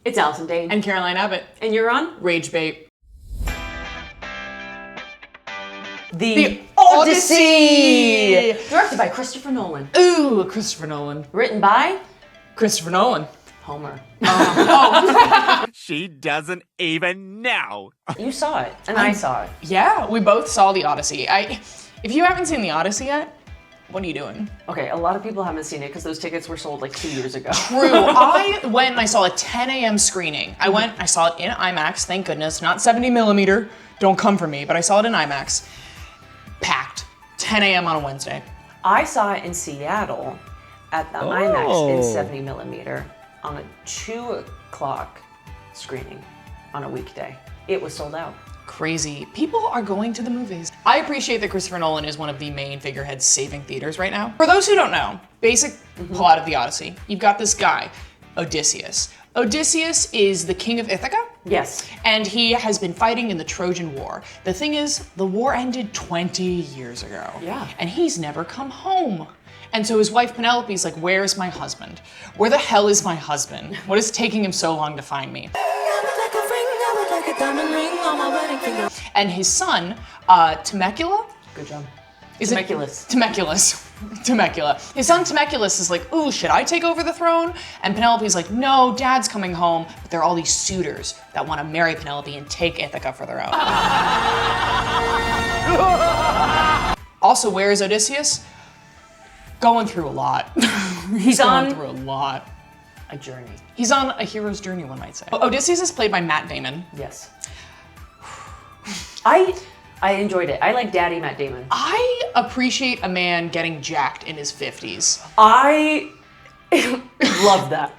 It's Allison Dane. And Caroline Abbott. And you're on Rage Bait. The Odyssey! Directed by Christopher Nolan. Ooh, Christopher Nolan. Written by Christopher Nolan. Homer. She doesn't even know. You saw it, and I saw it. Yeah, we both saw the Odyssey. If you haven't seen the Odyssey yet, what are you doing? Okay, a lot of people haven't seen it because those tickets were sold like 2 years ago. True. I went and I saw a 10 a.m. screening. I saw it in IMAX, thank goodness, not 70 millimeter. Don't come for me, but I saw it in IMAX. Packed. 10 a.m. on a Wednesday. I saw it in Seattle at the IMAX in 70 millimeter on a 2 o'clock screening on a weekday. It was sold out. Crazy. People are going to the movies. I appreciate that Christopher Nolan is one of the main figureheads saving theaters right now. For those who don't know, basic plot of the Odyssey, you've got this guy, Odysseus. Odysseus is the king of Ithaca. Yes. And he has been fighting in the Trojan War. The thing is, the war ended 20 years ago. Yeah. And he's never come home. And so his wife Penelope's like, where's my husband? Where the hell is my husband? What is taking him so long to find me? And his son, Temecula? Good job. Is Temeculus. Temecula. His son Temeculus is like, ooh, should I take over the throne? And Penelope's like, no, Dad's coming home. But there are all these suitors that want to marry Penelope and take Ithaca for their own. Also, where is Odysseus? Going through a lot. He's going through a lot. A journey. He's on a hero's journey, one might say. Odysseus is played by Matt Damon. Yes. I enjoyed it. I like Daddy Matt Damon. I appreciate a man getting jacked in his 50s. I love that.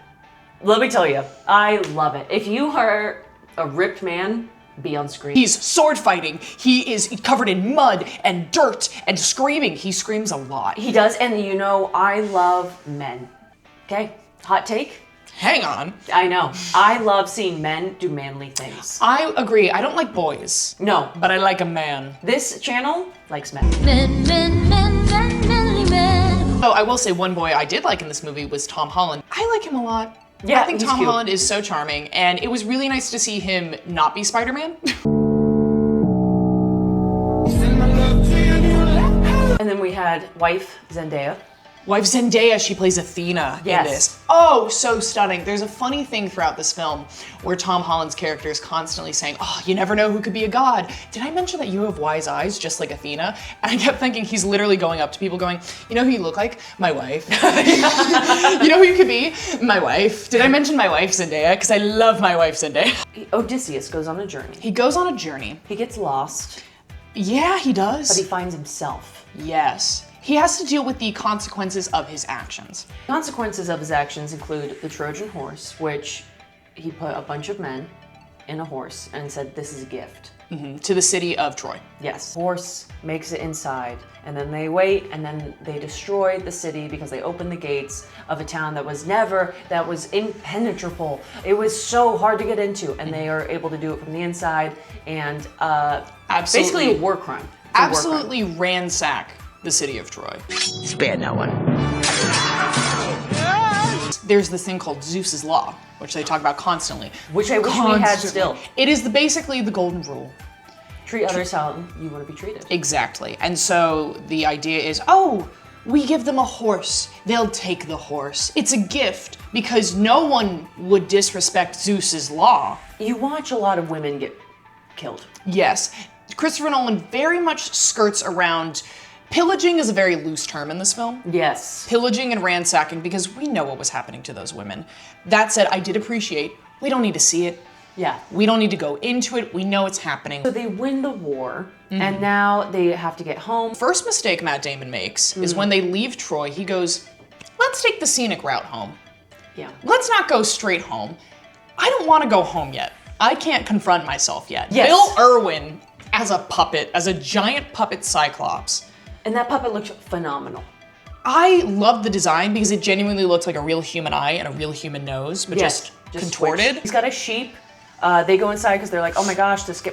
Let me tell you, I love it. If you are a ripped man, be on screen. He's sword fighting. He is covered in mud and dirt and screaming. He screams a lot. He does, and you know, I love men. Okay? Hot take? Hang on. I know. I love seeing men do manly things. I agree. I don't like boys. No. But I like a man. This channel likes men. Oh, I will say one boy I did like in this movie was Tom Holland. I like him a lot. Yeah, I think he's Tom cute. Holland is so charming, and it was really nice to see him not be Spider-Man. And then we had wife Zendaya. Wife Zendaya, she plays Athena in this. Oh, so stunning. There's a funny thing throughout this film where Tom Holland's character is constantly saying, oh, you never know who could be a god. Did I mention that you have wise eyes just like Athena? And I kept thinking he's literally going up to people going, you know who you look like? My wife. You know who you could be? My wife. Did I mention my wife Zendaya? Because I love my wife Zendaya. Odysseus goes on a journey. He goes on a journey. He gets lost, Yeah, he does. but he finds himself. Yes. He has to deal with the consequences of his actions. Consequences of his actions include the Trojan horse, which he put a bunch of men in a horse and said, this is a gift. To the city of Troy. Yes. Horse makes it inside, and then they wait, and then they destroy the city because they opened the gates of a town that was impenetrable. It was so hard to get into, and they are able to do it from the inside, and basically a war crime. It's a war Absolutely ransack the city of Troy. Spare no one. There's this thing called Zeus's Law, which they talk about constantly. Which I wish we had still. It is basically the golden rule. Treat others how you want to be treated. Exactly. And so the idea is, oh, we give them a horse. They'll take the horse. It's a gift because no one would disrespect Zeus's law. You watch a lot of women get killed. Yes. Christopher Nolan very much skirts around. Pillaging is a very loose term in this film. Yes. Pillaging and ransacking, because we know what was happening to those women. That said, I did appreciate, we don't need to see it. Yeah. We don't need to go into it. We know it's happening. So they win the war, and now they have to get home. First mistake Matt Damon makes is when they leave Troy, he goes, let's take the scenic route home. Yeah. Let's not go straight home. I don't want to go home yet. I can't confront myself yet. Yes. Bill Irwin as a puppet, as a giant puppet Cyclops. And that puppet looked phenomenal. I love the design because it genuinely looks like a real human eye and a real human nose, but just contorted. Switched. He's got a sheep. They go inside because they're like, oh my gosh, this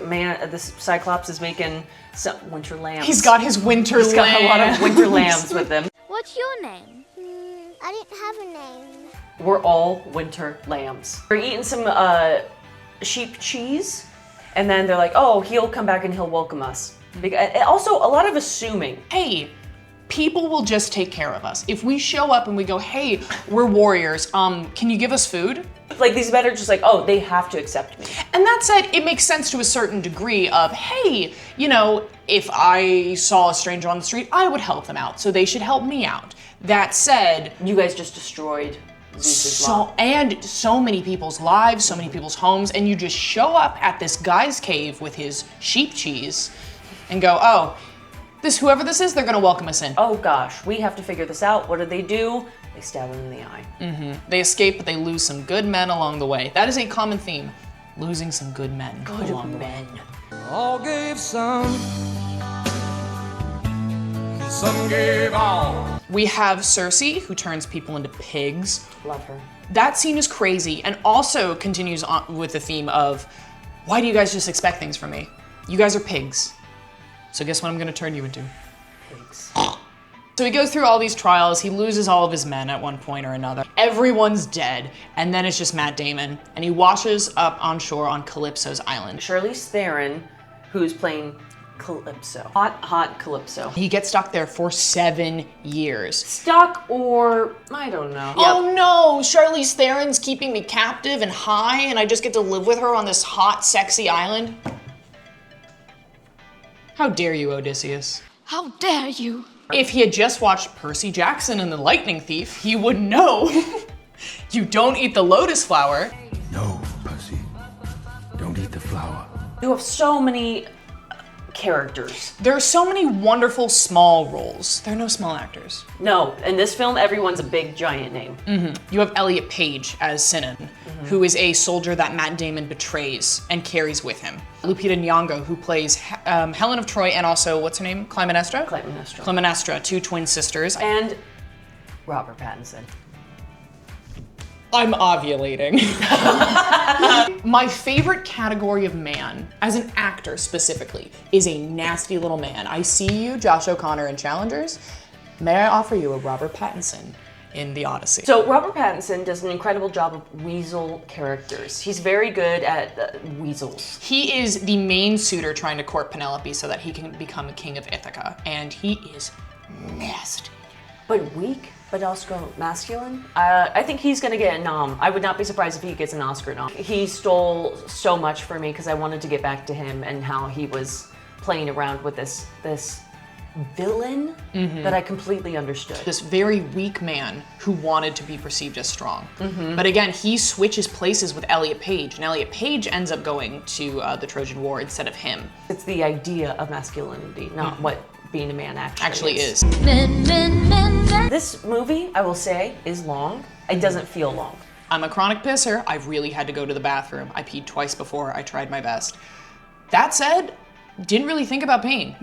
Cyclops is making some winter lambs. He's got his winter got a lot of winter lambs with him. What's your name? I didn't have a name. We're all winter lambs. We're eating some sheep cheese, and then they're like, oh, he'll come back and he'll welcome us. Also, a lot of assuming. Hey, people will just take care of us. If we show up and we go, hey, we're warriors, can you give us food? Like, these men are just like, oh, they have to accept me. And that said, it makes sense to a certain degree of, hey, you know, if I saw a stranger on the street, I would help them out, so they should help me out. That said, you guys just destroyed Zeus's law. So many people's lives, so many people's homes, and you just show up at this guy's cave with his sheep cheese and go, oh, whoever this is, they're gonna welcome us in. Oh gosh, we have to figure this out. What do? They stab him in the eye. They escape, but they lose some good men along the way. That is a common theme, losing some good men along the way. All gave some gave all. We have Cersei, who turns people into pigs. Love her. That scene is crazy, and also continues on with the theme of, why do you guys just expect things from me? You guys are pigs. So guess what I'm gonna turn you into? Pigs. So he goes through all these trials, he loses all of his men at one point or another. Everyone's dead, and then it's just Matt Damon, and he washes up on shore on Calypso's island. Charlize Theron, who's playing Calypso. Hot Calypso. He gets stuck there for 7 years. Stuck or, I don't know. Oh no, Charlize Theron's keeping me captive and high, and I just get to live with her on this hot, sexy island? How dare you, Odysseus? How dare you? If he had just watched Percy Jackson and the Lightning Thief, he would know. You don't eat the lotus flower. No, Percy. Don't eat the flower. You have so many characters. There are so many wonderful small roles. There are no small actors. No, in this film, everyone's a big, giant name. You have Elliot Page as Sinan, who is a soldier that Matt Damon betrays and carries with him. Lupita Nyong'o, who plays Helen of Troy, and also, what's her name? Clytemnestra? Clytemnestra, two twin sisters. And Robert Pattinson. I'm ovulating. My favorite category of man, as an actor specifically, is a nasty little man. I see you, Josh O'Connor in Challengers. May I offer you a Robert Pattinson in the Odyssey? So Robert Pattinson does an incredible job of weasel characters. He's very good at weasels. He is the main suitor trying to court Penelope so that he can become a king of Ithaca, and he is nasty. But weak, but also masculine. I think he's gonna get a nom. I would not be surprised if he gets an Oscar nom. He stole so much for me because I wanted to get back to him and how he was playing around with this villain that I completely understood. This very weak man who wanted to be perceived as strong. But again, he switches places with Elliot Page, and Elliot Page ends up going to the Trojan War instead of him. It's the idea of masculinity, not what being a man actually is. This movie, I will say, is long. It doesn't feel long. I'm a chronic pisser. I've really had to go to the bathroom. I peed twice before. I tried my best. That said, didn't really think about pain.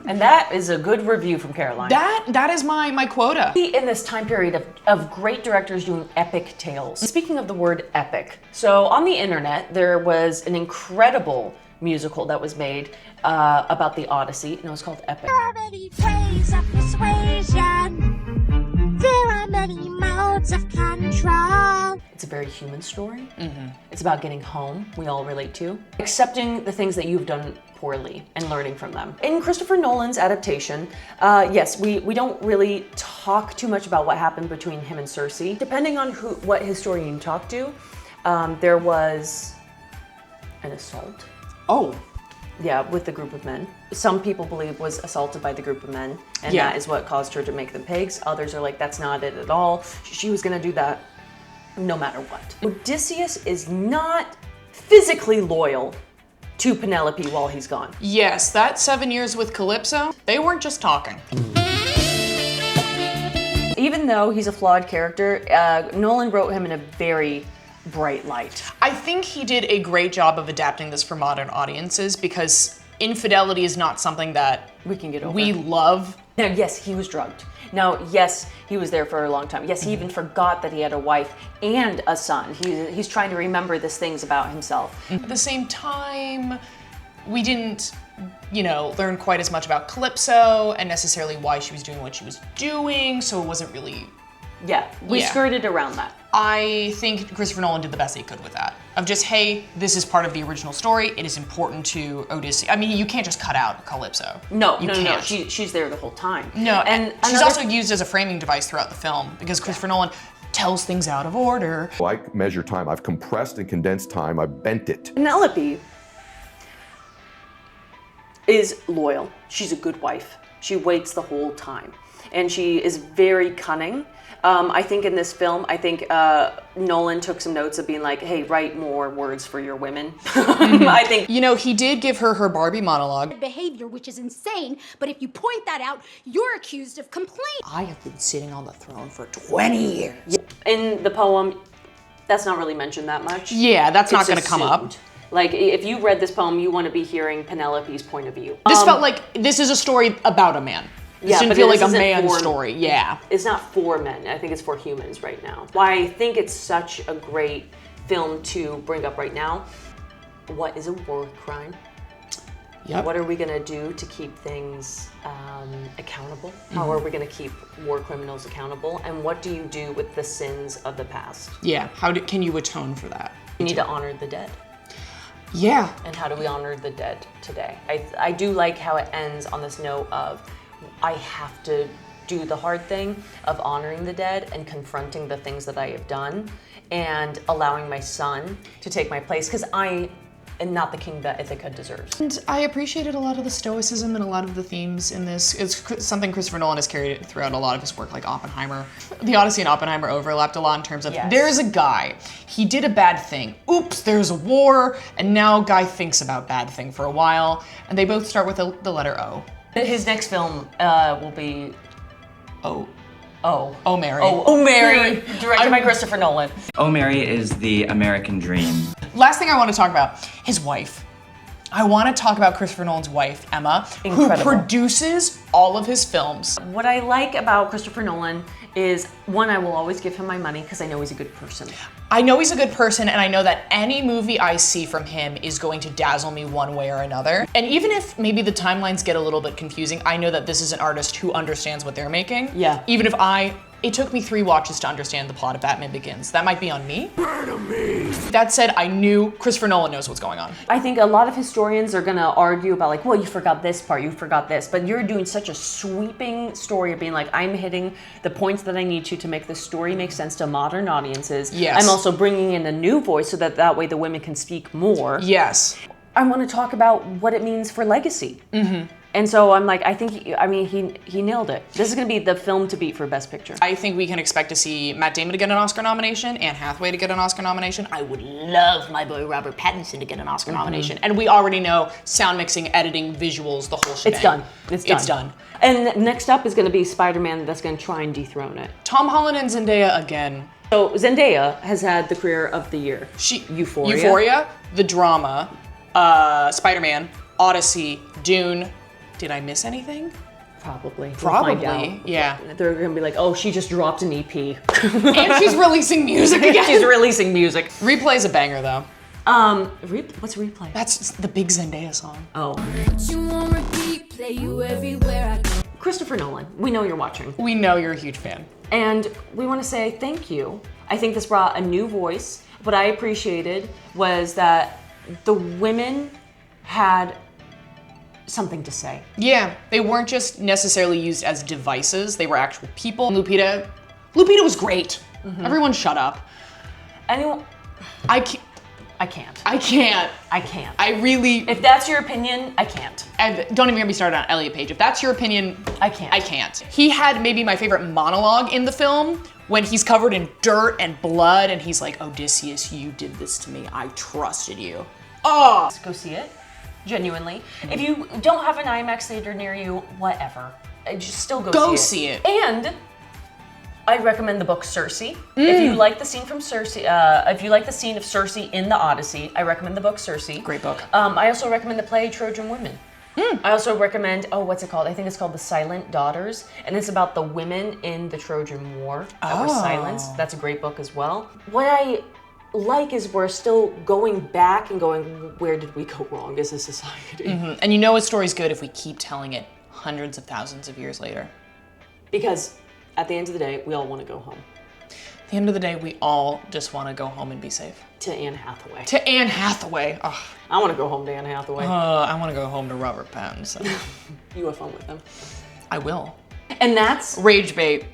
And that is a good review from Caroline. That is my quota. In this time period of great directors doing epic tales. Speaking of the word epic, so on the internet, there was an incredible musical that was made about the Odyssey, and it was called Epic. There are many ways of persuasion. There are many modes of control. It's a very human story. It's about getting home, we all relate to. Accepting the things that you've done poorly and learning from them. In Christopher Nolan's adaptation, yes, we don't really talk too much about what happened between him and Cersei. Depending on what historian you talk to, there was an assault. Oh. Yeah, with the group of men. Some people believe was assaulted by the group of men, and that is what caused her to make them pigs. Others are like, that's not it at all. She was gonna do that no matter what. Odysseus is not physically loyal to Penelope while he's gone. Yes, that 7 years with Calypso, they weren't just talking. Even though he's a flawed character, Nolan wrote him in a very bright light. I think he did a great job of adapting this for modern audiences because infidelity is not something that we can get over. We love. Now, yes, he was drugged. Now, yes, he was there for a long time. Yes, he even forgot that he had a wife and a son. He's trying to remember these things about himself. At the same time, we didn't, learn quite as much about Calypso and necessarily why she was doing what she was doing, so it wasn't really... Yeah, we skirted around that. I think Christopher Nolan did the best he could with that. Of just, hey, this is part of the original story. It is important to Odyssey. I mean, you can't just cut out Calypso. No. She's there the whole time. No, and she's also used as a framing device throughout the film because Christopher Nolan tells things out of order. I measure time. I've compressed and condensed time. I've bent it. Penelope is loyal. She's a good wife. She waits the whole time. And she is very cunning. I think in this film, Nolan took some notes of being like, hey, write more words for your women. I think. You know, he did give her Barbie monologue. Behavior, which is insane, but if you point that out, you're accused of complaint. I have been sitting on the throne for 20 years. In the poem, that's not really mentioned that much. Yeah, that's not going to come up. Like, if you read this poem, you want to be hearing Penelope's point of view. This felt like this is a story about a man. This didn't feel like a man's story, yeah. It's not for men, I think it's for humans right now. Why I think it's such a great film to bring up right now. What is a war crime? Yep. What are we gonna do to keep things accountable? How are we gonna keep war criminals accountable? And what do you do with the sins of the past? Yeah, can you atone for that? You need to honor the dead. Yeah. And how do we honor the dead today? I do like how it ends on this note of, I have to do the hard thing of honoring the dead and confronting the things that I have done and allowing my son to take my place because I am not the king that Ithaca deserves. And I appreciated a lot of the stoicism and a lot of the themes in this. It's something Christopher Nolan has carried throughout a lot of his work, like Oppenheimer. The Odyssey and Oppenheimer overlapped a lot in terms of, there's a guy, he did a bad thing. Oops, there's a war, and now guy thinks about bad thing for a while, and they both start with the letter O. His next film will be Oh, Mary. Oh, Mary, directed by Christopher Nolan. Oh, Mary is the American dream. Last thing I want to talk about, his wife. I want to talk about Christopher Nolan's wife, Emma, Incredible. who produces all of his films. What I like about Christopher Nolan is, one, I will always give him my money because I know he's a good person. I know he's a good person, and I know that any movie I see from him is going to dazzle me one way or another. And even if maybe the timelines get a little bit confusing, I know that this is an artist who understands what they're making. Yeah. Even if it took me 3 watches to understand the plot of Batman Begins. That might be on me. That said, I knew Christopher Nolan knows what's going on. I think a lot of historians are gonna argue about like, well, you forgot this part, you forgot this, but you're doing such a sweeping story of being like, I'm hitting the points that I need to make the story make sense to modern audiences. Yes. I'm also bringing in a new voice so that way the women can speak more. Yes. I want to talk about what it means for legacy. Mm-hmm. And so I'm like, I think, he nailed it. This is gonna be the film to beat for Best Picture. I think we can expect to see Matt Damon to get an Oscar nomination, Anne Hathaway to get an Oscar nomination. I would love my boy Robert Pattinson to get an Oscar nomination. And we already know sound mixing, editing, visuals, the whole shebang. It's done. It's done. And next up is gonna be Spider-Man that's gonna try and dethrone it. Tom Holland and Zendaya again. So Zendaya has had the career of the year. Euphoria, The Drama, Spider-Man, Odyssey, Dune. Did I miss anything? Probably. We'll Probably, find out. yeah. They're gonna be like, oh, she just dropped an EP. And she's releasing music again. She's releasing music. Replay's a banger though. What's Replay? That's the big Zendaya song. Oh. You on repeat, play you everywhere I go. Christopher Nolan, we know you're watching. We know you're a huge fan. And we want to say thank you. I think this brought a new voice. What I appreciated was that the women had something to say. Yeah, they weren't just necessarily used as devices, they were actual people. Lupita was great. Mm-hmm. Everyone shut up. Anyone? I can't. I really... If that's your opinion, I can't. And don't even get me started on Elliot Page. If that's your opinion, I can't. He had maybe my favorite monologue in the film when he's covered in dirt and blood and he's like, Odysseus, you did this to me. I trusted you. Oh! Let's go see it. Genuinely. If you don't have an IMAX theater near you, whatever. Just still go see it. And I recommend the book Circe. If you like the scene from Circe, if you like the scene of Circe in the Odyssey, I recommend the book Circe. Great book. I also recommend the play Trojan Women. I also recommend, what's it called? I think it's called The Silent Daughters, and it's about the women in the Trojan War that were silenced. That's a great book as well. What I like is we're still going back and going, where did we go wrong as a society? Mm-hmm. And you know a story's good if we keep telling it hundreds of thousands of years later. Because at the end of the day, we all want to go home. the end of the day, we all just want to go home and be safe. To Anne Hathaway. To Anne Hathaway. Ugh. I want to go home to Anne Hathaway. I want to go home to Robert Pattinson. You have fun with them. I will. And that's Rage bait.